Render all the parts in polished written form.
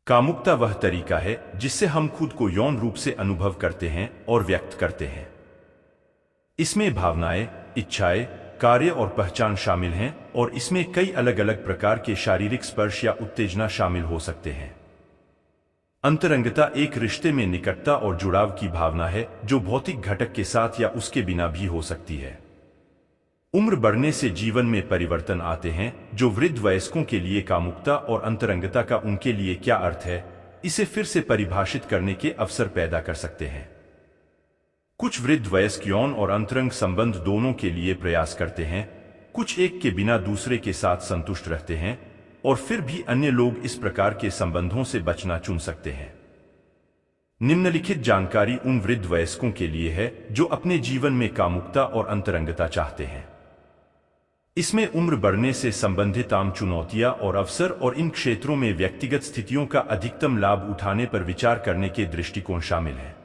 कामुकता वह तरीका है जिससे हम खुद को यौन रूप से अनुभव करते हैं और व्यक्त करते हैं। इसमें भावनाएं, इच्छाएं, कार्य और पहचान शामिल हैं और इसमें कई अलग अलग प्रकार के शारीरिक स्पर्श या उत्तेजना शामिल हो सकते हैं। अंतरंगता एक रिश्ते में निकटता और जुड़ाव की भावना है जो भौतिक घटक के साथ या उसके बिना भी हो सकती है। उम्र बढ़ने से जीवन में परिवर्तन आते हैं जो वृद्ध वयस्कों के लिए कामुकता और अंतरंगता का उनके लिए क्या अर्थ है, इसे फिर से परिभाषित करने के अवसर पैदा कर सकते हैं। कुछ वृद्ध वयस्क यौन और अंतरंग संबंध दोनों के लिए प्रयास करते हैं, कुछ एक के बिना दूसरे के साथ संतुष्ट रहते हैं और फिर भी अन्य लोग इस प्रकार के संबंधों से बचना चुन सकते हैं। निम्नलिखित जानकारी उन वृद्ध वयस्कों के लिए है जो अपने जीवन में कामुकता और अंतरंगता चाहते हैं। इसमें उम्र बढ़ने से संबंधित आम चुनौतियां और अवसर और इन क्षेत्रों में व्यक्तिगत स्थितियों का अधिकतम लाभ उठाने पर विचार करने के दृष्टिकोण शामिल हैं।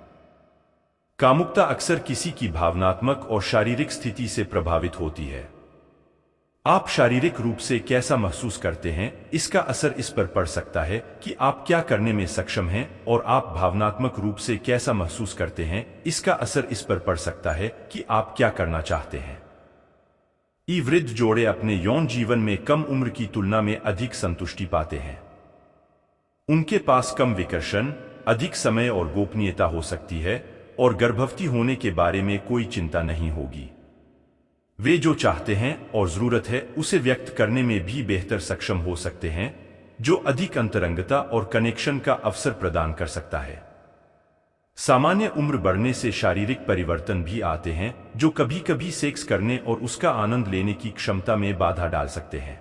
कामुकता अक्सर किसी की भावनात्मक और शारीरिक स्थिति से प्रभावित होती है। आप शारीरिक रूप से कैसा महसूस करते हैं, इसका असर इस पर पड़ सकता है कि आप क्या करने में सक्षम हैं, और आप भावनात्मक रूप से कैसा महसूस करते हैं, इसका असर इस पर पड़ सकता है कि आप क्या करना चाहते हैं। वृद्ध जोड़े अपने यौन जीवन में कम उम्र की तुलना में अधिक संतुष्टि पाते हैं। उनके पास कम विकर्षण, अधिक समय और गोपनीयता हो सकती है और गर्भवती होने के बारे में कोई चिंता नहीं होगी। वे जो चाहते हैं और जरूरत है उसे व्यक्त करने में भी बेहतर सक्षम हो सकते हैं, जो अधिक अंतरंगता और कनेक्शन का अवसर प्रदान कर सकता है। सामान्य उम्र बढ़ने से शारीरिक परिवर्तन भी आते हैं जो कभी कभी सेक्स करने और उसका आनंद लेने की क्षमता में बाधा डाल सकते हैं।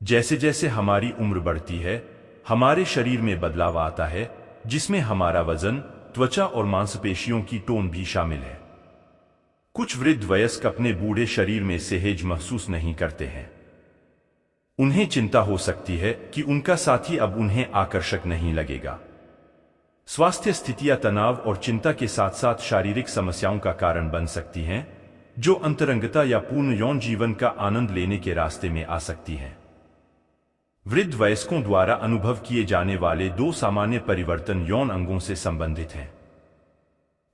जैसे जैसे हमारी उम्र बढ़ती है, हमारे शरीर में बदलाव आता है, जिसमें हमारा वजन, त्वचा और मांसपेशियों की टोन भी शामिल है। कुछ वृद्ध वयस्क अपने बूढ़े शरीर में सहज महसूस नहीं करते हैं। उन्हें चिंता हो सकती है कि उनका साथी अब उन्हें आकर्षक नहीं लगेगा। स्वास्थ्य स्थितियां तनाव और चिंता के साथ साथ शारीरिक समस्याओं का कारण बन सकती हैं, जो अंतरंगता या पूर्ण यौन जीवन का आनंद लेने के रास्ते में आ सकती हैं। वृद्ध वयस्कों द्वारा अनुभव किए जाने वाले दो सामान्य परिवर्तन यौन अंगों से संबंधित हैं।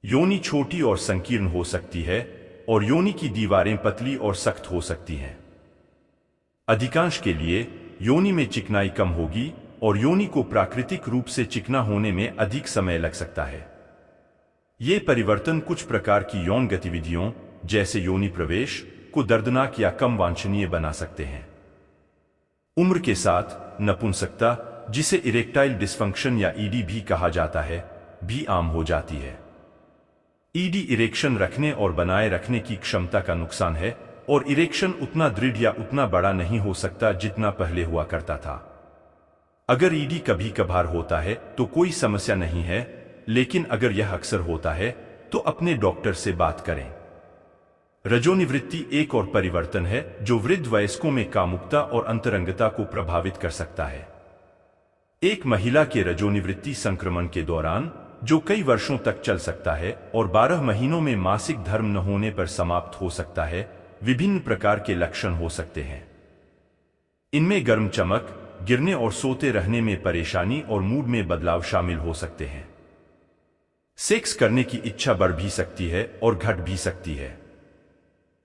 योनि छोटी और संकीर्ण हो सकती है और योनि की दीवारें पतली और सख्त हो सकती हैं। अधिकांश के लिए योनि में चिकनाई कम होगी और योनि को प्राकृतिक रूप से चिकना होने में अधिक समय लग सकता है। ये परिवर्तन कुछ प्रकार की यौन गतिविधियों जैसे योनि प्रवेश को दर्दनाक या कम वांछनीय बना सकते हैं। उम्र के साथ नपुंसकता, जिसे इरेक्टाइल डिस्फंक्शन या ईडी भी कहा जाता है, भी आम हो जाती है। ईडी इरेक्शन रखने और बनाए रखने की क्षमता का नुकसान है और इरेक्शन उतना दृढ़ या उतना बड़ा नहीं हो सकता जितना पहले हुआ करता था। अगर ईडी कभी कभार होता है तो कोई समस्या नहीं है, लेकिन अगर यह अक्सर होता है तो अपने डॉक्टर से बात करें। रजोनिवृत्ति एक और परिवर्तन है जो वृद्ध वयस्कों में कामुकता और अंतरंगता को प्रभावित कर सकता है। एक महिला के रजोनिवृत्ति संक्रमण के दौरान, जो कई वर्षों तक चल सकता है और 12 महीनों में मासिक धर्म न होने पर समाप्त हो सकता है, विभिन्न प्रकार के लक्षण हो सकते हैं। इनमें गर्म चमक, गिरने और सोते रहने में परेशानी और मूड में बदलाव शामिल हो सकते हैं। सेक्स करने की इच्छा बढ़ भी सकती है और घट भी सकती है।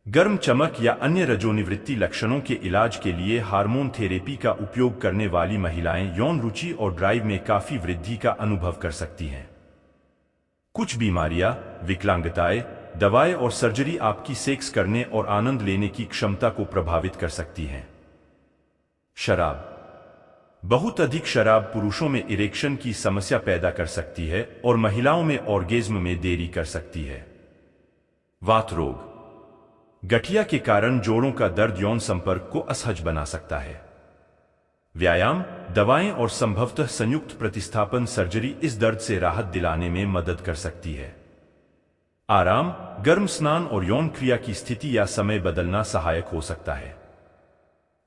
गर्म चमक या अन्य रजोनिवृत्ति लक्षणों के इलाज के लिए हार्मोन थेरेपी का उपयोग करने वाली महिलाएं यौन रुचि और ड्राइव में काफी वृद्धि का अनुभव कर सकती हैं। कुछ बीमारियां, विकलांगताएं, दवाएं और सर्जरी आपकी सेक्स करने और आनंद लेने की क्षमता को प्रभावित कर सकती हैं। शराब। बहुत अधिक शराब पुरुषों में इरेक्शन की समस्या पैदा कर सकती है और महिलाओं में ऑर्गेज्म में देरी कर सकती है। वात रोग। गठिया के कारण जोड़ों का दर्द यौन संपर्क को असहज बना सकता है। व्यायाम, दवाएं और संभवतः संयुक्त प्रतिस्थापन सर्जरी इस दर्द से राहत दिलाने में मदद कर सकती है। आराम, गर्म स्नान और यौन क्रिया की स्थिति या समय बदलना सहायक हो सकता है।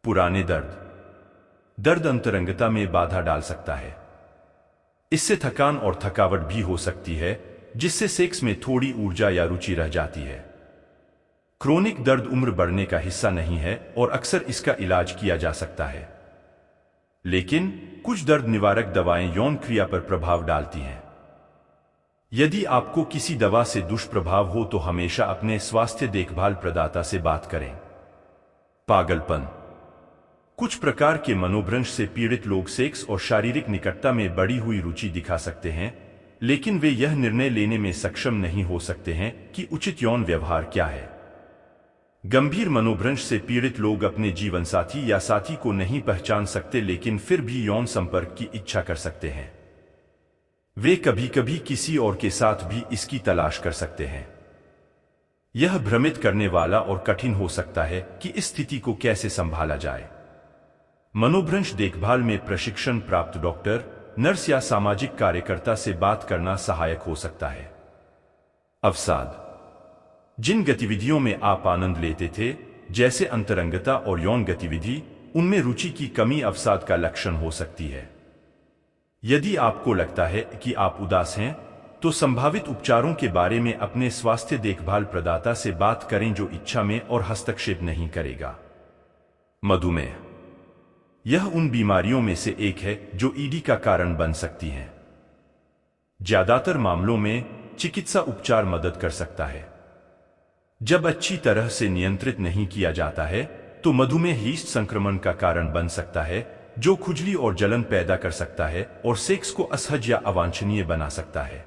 पुराने दर्द अंतरंगता में बाधा डाल सकता है। इससे थकान और थकावट भी हो सकती है, जिससे सेक्स में थोड़ी ऊर्जा या रुचि रह जाती है। क्रोनिक दर्द उम्र बढ़ने का हिस्सा नहीं है और अक्सर इसका इलाज किया जा सकता है। लेकिन कुछ दर्द निवारक दवाएं यौन क्रिया पर प्रभाव डालती हैं। यदि आपको किसी दवा से दुष्प्रभाव हो तो हमेशा अपने स्वास्थ्य देखभाल प्रदाता से बात करें। पागलपन। कुछ प्रकार के मनोभ्रंश से पीड़ित लोग सेक्स और शारीरिक निकटता में बढ़ी हुई रुचि दिखा सकते हैं, लेकिन वे यह निर्णय लेने में सक्षम नहीं हो सकते हैं कि उचित यौन व्यवहार क्या है। गंभीर मनोभ्रंश से पीड़ित लोग अपने जीवन साथी या साथी को नहीं पहचान सकते, लेकिन फिर भी यौन संपर्क की इच्छा कर सकते हैं। वे कभी कभी किसी और के साथ भी इसकी तलाश कर सकते हैं। यह भ्रमित करने वाला और कठिन हो सकता है कि इस स्थिति को कैसे संभाला जाए। मनोभ्रंश देखभाल में प्रशिक्षण प्राप्त डॉक्टर, नर्स या सामाजिक कार्यकर्ता से बात करना सहायक हो सकता है। अवसाद। जिन गतिविधियों में आप आनंद लेते थे, जैसे अंतरंगता और यौन गतिविधि, उनमें रुचि की कमी अवसाद का लक्षण हो सकती है। यदि आपको लगता है कि आप उदास हैं, तो संभावित उपचारों के बारे में अपने स्वास्थ्य देखभाल प्रदाता से बात करें जो इच्छा में और हस्तक्षेप नहीं करेगा। मधुमेह। यह उन बीमारियों में से एक है जो ईडी का कारण बन सकती हैं। ज्यादातर मामलों में चिकित्सा उपचार मदद कर सकता है। जब अच्छी तरह से नियंत्रित नहीं किया जाता है, तो मधुमेह यीस्ट संक्रमण का कारण बन सकता है, जो खुजली और जलन पैदा कर सकता है और सेक्स को असहज या अवांछनीय बना सकता है।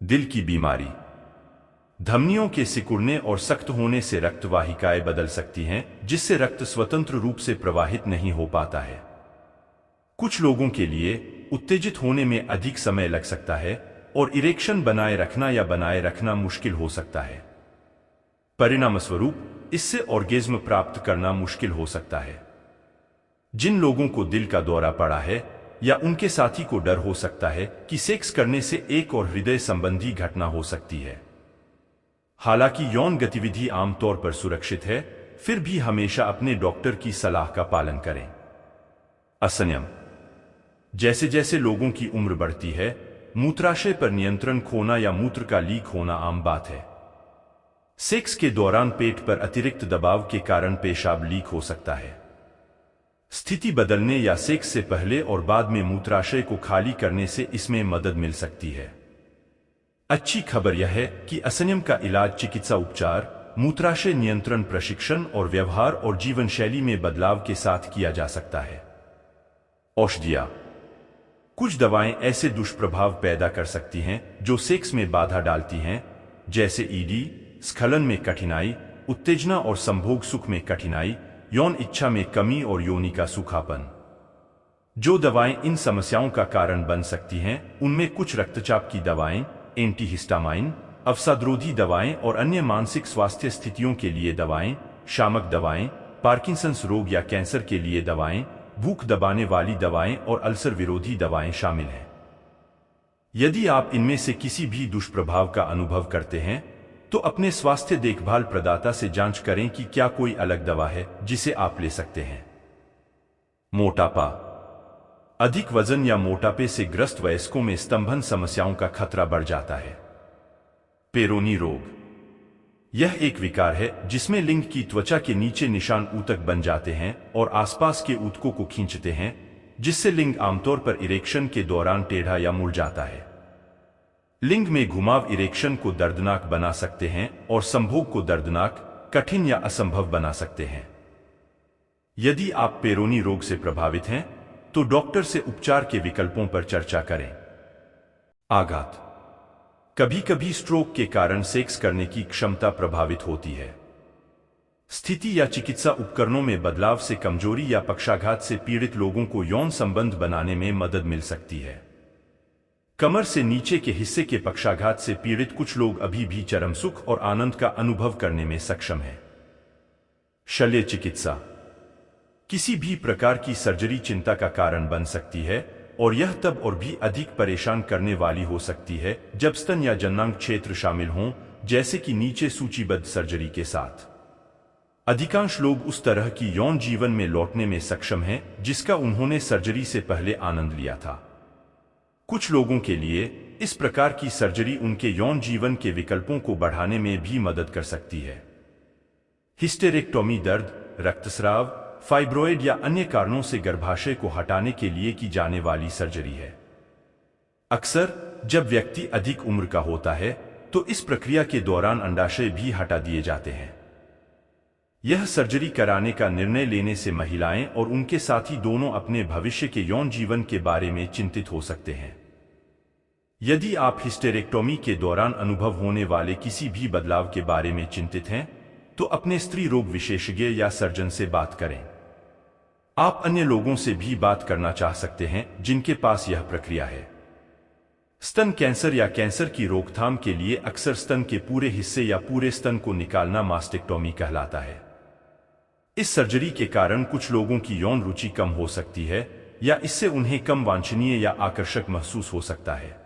दिल की बीमारी। धमनियों के सिकुड़ने और सख्त होने से रक्त वाहिकाएं बदल सकती हैं, जिससे रक्त स्वतंत्र रूप से प्रवाहित नहीं हो पाता है। कुछ लोगों के लिए उत्तेजित होने में अधिक समय लग सकता है और इरेक्शन बनाए रखना या बनाए रखना मुश्किल हो सकता है। परिणामस्वरूप इससे ऑर्गेज्म प्राप्त करना मुश्किल हो सकता है। जिन लोगों को दिल का दौरा पड़ा है या उनके साथी को डर हो सकता है कि सेक्स करने से एक और हृदय संबंधी घटना हो सकती है। हालांकि यौन गतिविधि आमतौर पर सुरक्षित है, फिर भी हमेशा अपने डॉक्टर की सलाह का पालन करें। असंयम। जैसे जैसे लोगों की उम्र बढ़ती है, मूत्राशय पर नियंत्रण खोना या मूत्र का लीक होना आम बात है। सेक्स के दौरान पेट पर अतिरिक्त दबाव के कारण पेशाब लीक हो सकता है। स्थिति बदलने या सेक्स से पहले और बाद में मूत्राशय को खाली करने से इसमें मदद मिल सकती है। अच्छी खबर यह है कि असंयम का इलाज चिकित्सा उपचार, मूत्राशय नियंत्रण प्रशिक्षण और व्यवहार और जीवन शैली में बदलाव के साथ किया जा सकता है। औषधियां। कुछ दवाएं ऐसे दुष्प्रभाव पैदा कर सकती हैं जो सेक्स में बाधा डालती हैं, जैसे ईडी, स्खलन में कठिनाई, उत्तेजना और संभोग सुख में कठिनाई, यौन इच्छा में कमी और योनि का सूखापन। जो दवाएं इन समस्याओं का कारण बन सकती हैं, उनमें कुछ रक्तचाप की दवाएं, एंटीहिस्टामाइन, अवसादरोधी दवाएं और अन्य मानसिक स्वास्थ्य स्थितियों के लिए दवाएं, शामक दवाएं, पार्किंसंस रोग या कैंसर के लिए दवाएं, भूख दबाने वाली दवाएं और अल्सर विरोधी दवाएं शामिल हैं। यदि आप इनमें से किसी भी दुष्प्रभाव का अनुभव करते हैं, तो अपने स्वास्थ्य देखभाल प्रदाता से जांच करें कि क्या कोई अलग दवा है जिसे आप ले सकते हैं। मोटापा। अधिक वजन या मोटापे से ग्रस्त वयस्कों में स्तंभन समस्याओं का खतरा बढ़ जाता है। पेरोनी रोग। यह एक विकार है जिसमें लिंग की त्वचा के नीचे निशान ऊतक बन जाते हैं और आसपास के ऊतकों को खींचते हैं, जिससे लिंग आमतौर पर इरेक्शन के दौरान टेढ़ा या मुड़ जाता है। लिंग में घुमाव इरेक्शन को दर्दनाक बना सकते हैं और संभोग को दर्दनाक, कठिन या असंभव बना सकते हैं। यदि आप पेरोनी रोग से प्रभावित हैं, तो डॉक्टर से उपचार के विकल्पों पर चर्चा करें। आघात। कभी कभी स्ट्रोक के कारण सेक्स करने की क्षमता प्रभावित होती है। स्थिति या चिकित्सा उपकरणों में बदलाव से कमजोरी या पक्षाघात से पीड़ित लोगों को यौन संबंध बनाने में मदद मिल सकती है। कमर से नीचे के हिस्से के पक्षाघात से पीड़ित कुछ लोग अभी भी चरम सुख और आनंद का अनुभव करने में सक्षम हैं। शल्य चिकित्सा। किसी भी प्रकार की सर्जरी चिंता का कारण बन सकती है और यह तब और भी अधिक परेशान करने वाली हो सकती है जब स्तन या जननांग क्षेत्र शामिल हों, जैसे कि नीचे सूचीबद्ध सर्जरी के साथ। अधिकांश लोग उस तरह की यौन जीवन में लौटने में सक्षम हैं जिसका उन्होंने सर्जरी से पहले आनंद लिया था। कुछ लोगों के लिए इस प्रकार की सर्जरी उनके यौन जीवन के विकल्पों को बढ़ाने में भी मदद कर सकती है। हिस्टेरेक्टोमी दर्द, रक्तस्राव, फाइब्रॉइड या अन्य कारणों से गर्भाशय को हटाने के लिए की जाने वाली सर्जरी है। अक्सर जब व्यक्ति अधिक उम्र का होता है तो इस प्रक्रिया के दौरान अंडाशय भी हटा दिए जाते हैं। यह सर्जरी कराने का निर्णय लेने से महिलाएं और उनके साथी दोनों अपने भविष्य के यौन जीवन के बारे में चिंतित हो सकते हैं। यदि आप हिस्टेरेक्टोमी के दौरान अनुभव होने वाले किसी भी बदलाव के बारे में चिंतित हैं, तो अपने स्त्री रोग विशेषज्ञ या सर्जन से बात करें। आप अन्य लोगों से भी बात करना चाह सकते हैं जिनके पास यह प्रक्रिया है। स्तन कैंसर या कैंसर की रोकथाम के लिए अक्सर स्तन के पूरे हिस्से या पूरे स्तन को निकालना मास्टेक्टोमी कहलाता है। इस सर्जरी के कारण कुछ लोगों की यौन रुचि कम हो सकती है या इससे उन्हें कम वांछनीय या आकर्षक महसूस हो सकता है।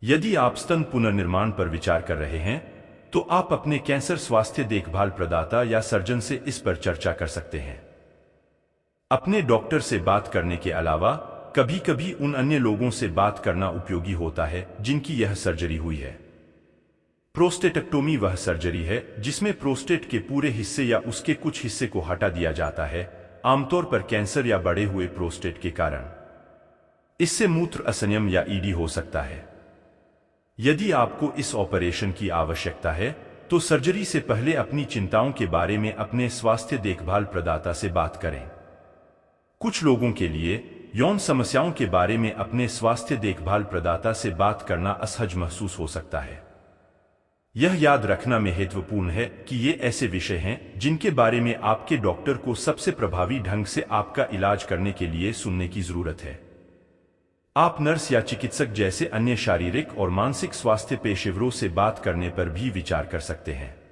यदि आप स्तन पुनर्निर्माण पर विचार कर रहे हैं, तो आप अपने कैंसर स्वास्थ्य देखभाल प्रदाता या सर्जन से इस पर चर्चा कर सकते हैं। अपने डॉक्टर से बात करने के अलावा कभी-कभी उन अन्य लोगों से बात करना उपयोगी होता है जिनकी यह सर्जरी हुई है। प्रोस्टेटेक्टोमी वह सर्जरी है जिसमें प्रोस्टेट के पूरे हिस्से या उसके कुछ हिस्से को हटा दिया जाता है, आमतौर पर कैंसर या बढ़े हुए प्रोस्टेट के कारण। इससे मूत्र असंयम या ईडी हो सकता है। यदि आपको इस ऑपरेशन की आवश्यकता है, तो सर्जरी से पहले अपनी चिंताओं के बारे में अपने स्वास्थ्य देखभाल प्रदाता से बात करें। कुछ लोगों के लिए यौन समस्याओं के बारे में अपने स्वास्थ्य देखभाल प्रदाता से बात करना असहज महसूस हो सकता है। यह याद रखना महत्वपूर्ण है कि ये ऐसे विषय हैं जिनके बारे में आपके डॉक्टर को सबसे प्रभावी ढंग से आपका इलाज करने के लिए सुनने की जरूरत है। आप नर्स या चिकित्सक जैसे अन्य शारीरिक और मानसिक स्वास्थ्य पेशेवरों से बात करने पर भी विचार कर सकते हैं।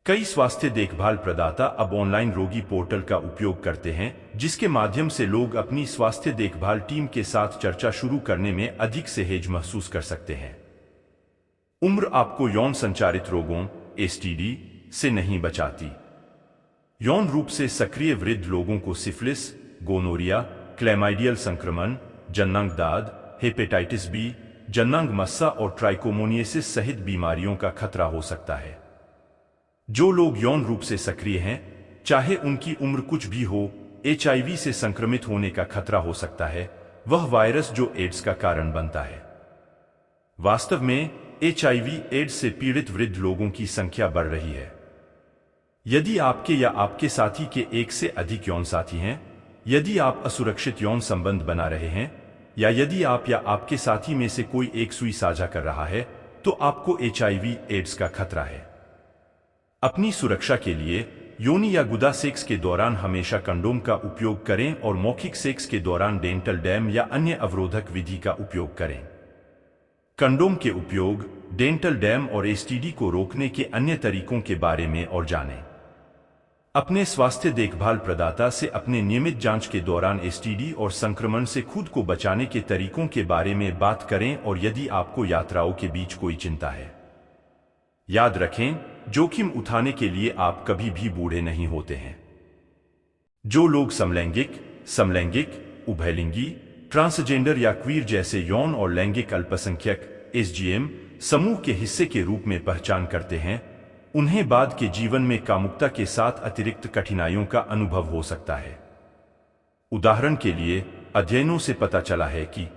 कई स्वास्थ्य देखभाल प्रदाता अब ऑनलाइन रोगी पोर्टल का उपयोग करते हैं, जिसके माध्यम से लोग अपनी स्वास्थ्य देखभाल टीम के साथ चर्चा शुरू करने में अधिक सहज महसूस कर सकते हैं। उम्र आपको यौन संचारित रोगों (एसटीडी) से नहीं बचाती। यौन रूप से सक्रिय वृद्ध लोगों को सिफिलिस, गोनोरिया, क्लैमाइडियल संक्रमण, जननांग दाद, हेपेटाइटिस बी, जननांग मस्सा और ट्राइकोमोनियसिस सहित बीमारियों का खतरा हो सकता है। जो लोग यौन रूप से सक्रिय हैं, चाहे उनकी उम्र कुछ भी हो, एचआईवी से संक्रमित होने का खतरा हो सकता है, वह वायरस जो एड्स का कारण बनता है। वास्तव में एचआईवी एड्स से पीड़ित वृद्ध लोगों की संख्या बढ़ रही है। यदि आपके या आपके साथी के एक से अधिक यौन साथी हैं, यदि आप असुरक्षित यौन संबंध बना रहे हैं, या यदि आप या आपके साथी में से कोई एक सुई साझा कर रहा है, तो आपको एचआईवी एड्स का खतरा है। अपनी सुरक्षा के लिए योनि या गुदा सेक्स के दौरान हमेशा कंडोम का उपयोग करें और मौखिक सेक्स के दौरान डेंटल डैम या अन्य अवरोधक विधि का उपयोग करें। कंडोम के उपयोग, डेंटल डैम और एसटीडी को रोकने के अन्य तरीकों के बारे में और जानें। अपने स्वास्थ्य देखभाल प्रदाता से अपने नियमित जांच के दौरान एसटीडी और संक्रमण से खुद को बचाने के तरीकों के बारे में बात करें और यदि आपको यात्राओं के बीच कोई चिंता है। याद रखें, जोखिम उठाने के लिए आप कभी भी बूढ़े नहीं होते हैं। जो लोग समलैंगिक, उभयलिंगी, ट्रांसजेंडर या क्वीर जैसे यौन और लैंगिक अल्पसंख्यक (एसजीएम) समूह के हिस्से के रूप में पहचान करते हैं, उन्हें बाद के जीवन में कामुकता के साथ अतिरिक्त कठिनाइयों का अनुभव हो सकता है। उदाहरण के लिए, अध्ययनों से पता चला है कि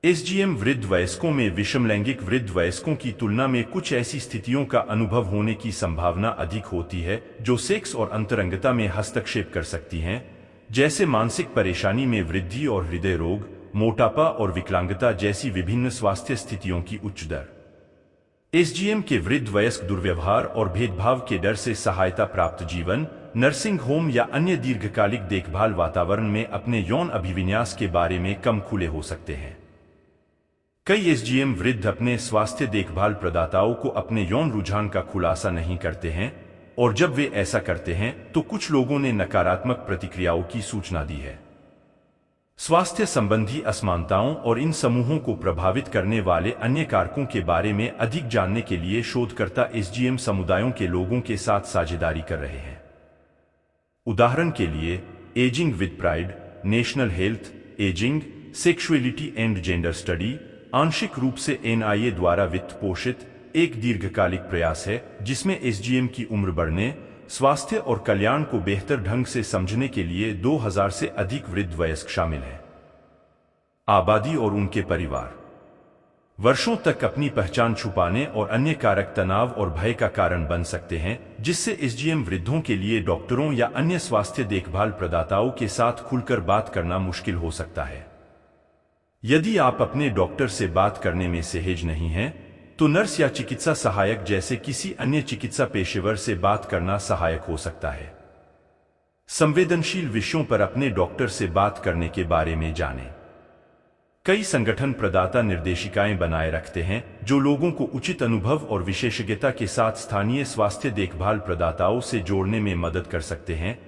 एसजीएम वृद्ध वयस्कों में विषमलैंगिक वृद्ध वयस्कों की तुलना में कुछ ऐसी स्थितियों का अनुभव होने की संभावना अधिक होती है जो सेक्स और अंतरंगता में हस्तक्षेप कर सकती हैं, जैसे मानसिक परेशानी में वृद्धि और हृदय रोग, मोटापा और विकलांगता जैसी विभिन्न स्वास्थ्य स्थितियों की उच्च दर। एसजीएम के वृद्ध वयस्क दुर्व्यवहार और भेदभाव के डर से सहायता प्राप्त जीवन, नर्सिंग होम या अन्य दीर्घकालिक देखभाल वातावरण में अपने यौन अभिविन्यास के बारे में कम खुले हो सकते हैं। कई एसजीएम वृद्ध अपने स्वास्थ्य देखभाल प्रदाताओं को अपने यौन रुझान का खुलासा नहीं करते हैं, और जब वे ऐसा करते हैं तो कुछ लोगों ने नकारात्मक प्रतिक्रियाओं की सूचना दी है। स्वास्थ्य संबंधी असमानताओं और इन समूहों को प्रभावित करने वाले अन्य कारकों के बारे में अधिक जानने के लिए शोधकर्ता एसजीएम समुदायों के लोगों के साथ साझेदारी कर रहे हैं। उदाहरण के लिए, ageing with pride, national health, ageing, sexuality and gender study, आंशिक रूप से एनआईए द्वारा वित्त पोषित एक दीर्घकालिक प्रयास है जिसमें एसजीएम की उम्र बढ़ने, स्वास्थ्य और कल्याण को बेहतर ढंग से समझने के लिए 2000 से अधिक वृद्ध वयस्क शामिल हैं। आबादी और उनके परिवार वर्षों तक अपनी पहचान छुपाने और अन्य कारक तनाव और भय का कारण बन सकते हैं, जिससे एसजीएम वृद्धों के लिए डॉक्टरों या अन्य स्वास्थ्य देखभाल प्रदाताओं के साथ खुलकर बात करना मुश्किल हो सकता है। यदि आप अपने डॉक्टर से बात करने में सहज नहीं हैं, तो नर्स या चिकित्सा सहायक जैसे किसी अन्य चिकित्सा पेशेवर से बात करना सहायक हो सकता है। संवेदनशील विषयों पर अपने डॉक्टर से बात करने के बारे में जानें। कई संगठन प्रदाता निर्देशिकाएं बनाए रखते हैं जो लोगों को उचित अनुभव और विशेषज्ञता के साथ स्थानीय स्वास्थ्य देखभाल प्रदाताओं से जोड़ने में मदद कर सकते हैं,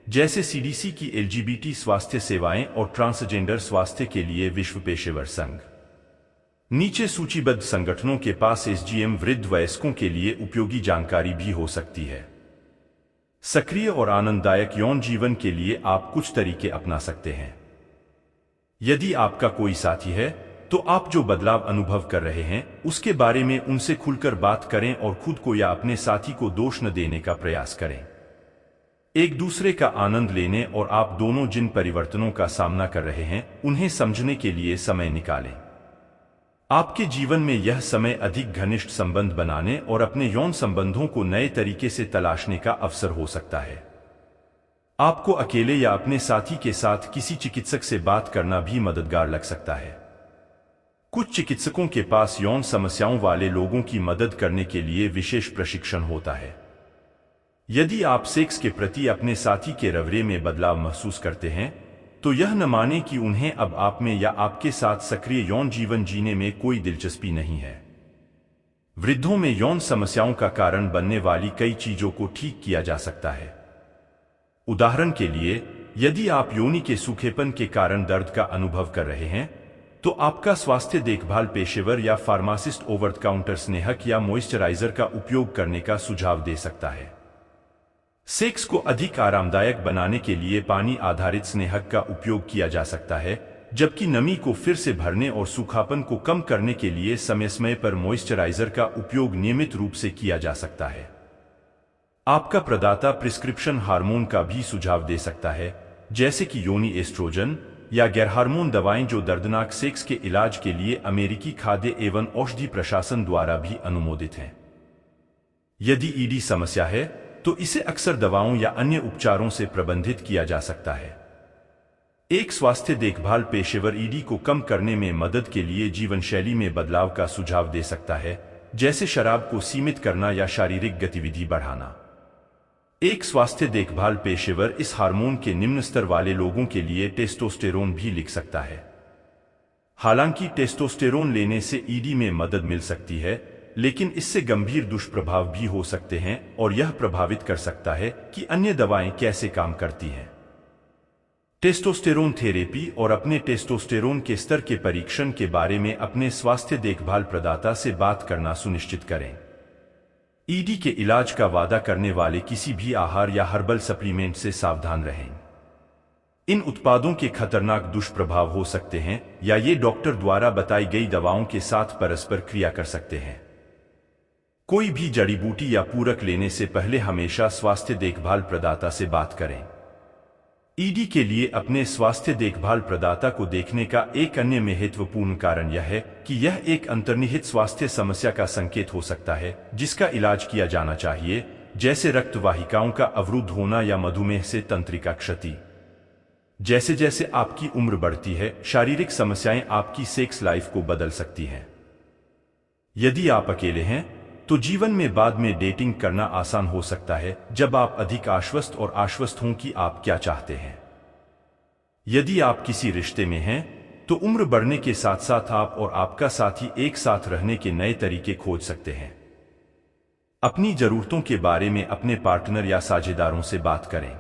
जैसे सीडीसी की एलजीबीटी स्वास्थ्य सेवाएं और ट्रांसजेंडर स्वास्थ्य के लिए विश्व पेशेवर संघ। नीचे सूचीबद्ध संगठनों के पास एसजीएम वृद्ध वयस्कों के लिए उपयोगी जानकारी भी हो सकती है। सक्रिय और आनंददायक यौन जीवन के लिए आप कुछ तरीके अपना सकते हैं। यदि आपका कोई साथी है, तो आप जो बदलाव अनुभव कर रहे हैं उसके बारे में उनसे खुलकर बात करें और खुद को या अपने साथी को दोष न देने का प्रयास करें। एक दूसरे का आनंद लेने और आप दोनों जिन परिवर्तनों का सामना कर रहे हैं उन्हें समझने के लिए समय निकालें। आपके जीवन में यह समय अधिक घनिष्ठ संबंध बनाने और अपने यौन संबंधों को नए तरीके से तलाशने का अवसर हो सकता है। आपको अकेले या अपने साथी के साथ किसी चिकित्सक से बात करना भी मददगार लग सकता है। कुछ चिकित्सकों के पास यौन समस्याओं वाले लोगों की मदद करने के लिए विशेष प्रशिक्षण होता है। यदि आप सेक्स के प्रति अपने साथी के रवैये में बदलाव महसूस करते हैं, तो यह न माने कि उन्हें अब आप में या आपके साथ सक्रिय यौन जीवन जीने में कोई दिलचस्पी नहीं है। वृद्धों में यौन समस्याओं का कारण बनने वाली कई चीजों को ठीक किया जा सकता है। उदाहरण के लिए, यदि आप योनि के सूखेपन के कारण दर्द का अनुभव कर रहे हैं, तो आपका स्वास्थ्य देखभाल पेशेवर या फार्मासिस्ट ओवर द काउंटर स्नेहक या मॉइस्चराइजर का उपयोग करने का सुझाव दे सकता है। सेक्स को अधिक आरामदायक बनाने के लिए पानी आधारित स्नेहक का उपयोग किया जा सकता है, जबकि नमी को फिर से भरने और सूखापन को कम करने के लिए समय समय पर मॉइस्चराइजर का उपयोग नियमित रूप से किया जा सकता है। आपका प्रदाता प्रिस्क्रिप्शन हार्मोन का भी सुझाव दे सकता है, जैसे कि योनि एस्ट्रोजन या गैरहार्मोन दवाएं जो दर्दनाक सेक्स के इलाज के लिए अमेरिकी खाद्य एवं औषधि प्रशासन द्वारा भी अनुमोदित हैं। यदि ईडी समस्या है, तो इसे अक्सर दवाओं या अन्य उपचारों से प्रबंधित किया जा सकता है। एक स्वास्थ्य देखभाल पेशेवर ईडी को कम करने में मदद के लिए जीवन शैली में बदलाव का सुझाव दे सकता है, जैसे शराब को सीमित करना या शारीरिक गतिविधि बढ़ाना। एक स्वास्थ्य देखभाल पेशेवर इस हार्मोन के निम्न स्तर वाले लोगों के लिए टेस्टोस्टेरोन भी लिख सकता है। हालांकि टेस्टोस्टेरोन लेने से ईडी में मदद मिल सकती है, लेकिन इससे गंभीर दुष्प्रभाव भी हो सकते हैं और यह प्रभावित कर सकता है कि अन्य दवाएं कैसे काम करती हैं। टेस्टोस्टेरोन थेरेपी और अपने टेस्टोस्टेरोन के स्तर के परीक्षण के बारे में अपने स्वास्थ्य देखभाल प्रदाता से बात करना सुनिश्चित करें। ईडी के इलाज का वादा करने वाले किसी भी आहार या हर्बल सप्लीमेंट से सावधान रहें। इन उत्पादों के खतरनाक दुष्प्रभाव हो सकते हैं या ये डॉक्टर द्वारा बताई गई दवाओं के साथ परस्पर क्रिया कर सकते हैं। कोई भी जड़ी बूटी या पूरक लेने से पहले हमेशा स्वास्थ्य देखभाल प्रदाता से बात करें। ईडी के लिए अपने स्वास्थ्य देखभाल प्रदाता को देखने का एक अन्य महत्वपूर्ण कारण यह है कि यह एक अंतर्निहित स्वास्थ्य समस्या का संकेत हो सकता है जिसका इलाज किया जाना चाहिए, जैसे रक्त वाहिकाओं का अवरुद्ध होना या मधुमेह से तंत्रिका क्षति। जैसे जैसे आपकी उम्र बढ़ती है, शारीरिक समस्याएं आपकी सेक्स लाइफ को बदल सकती हैं। यदि आप अकेले हैं, तो जीवन में बाद में डेटिंग करना आसान हो सकता है जब आप अधिक आश्वस्त और आश्वस्त हों कि आप क्या चाहते हैं। यदि आप किसी रिश्ते में हैं, तो उम्र बढ़ने के साथ साथ आप और आपका साथी एक साथ रहने के नए तरीके खोज सकते हैं। अपनी जरूरतों के बारे में अपने पार्टनर या साझेदारों से बात करें।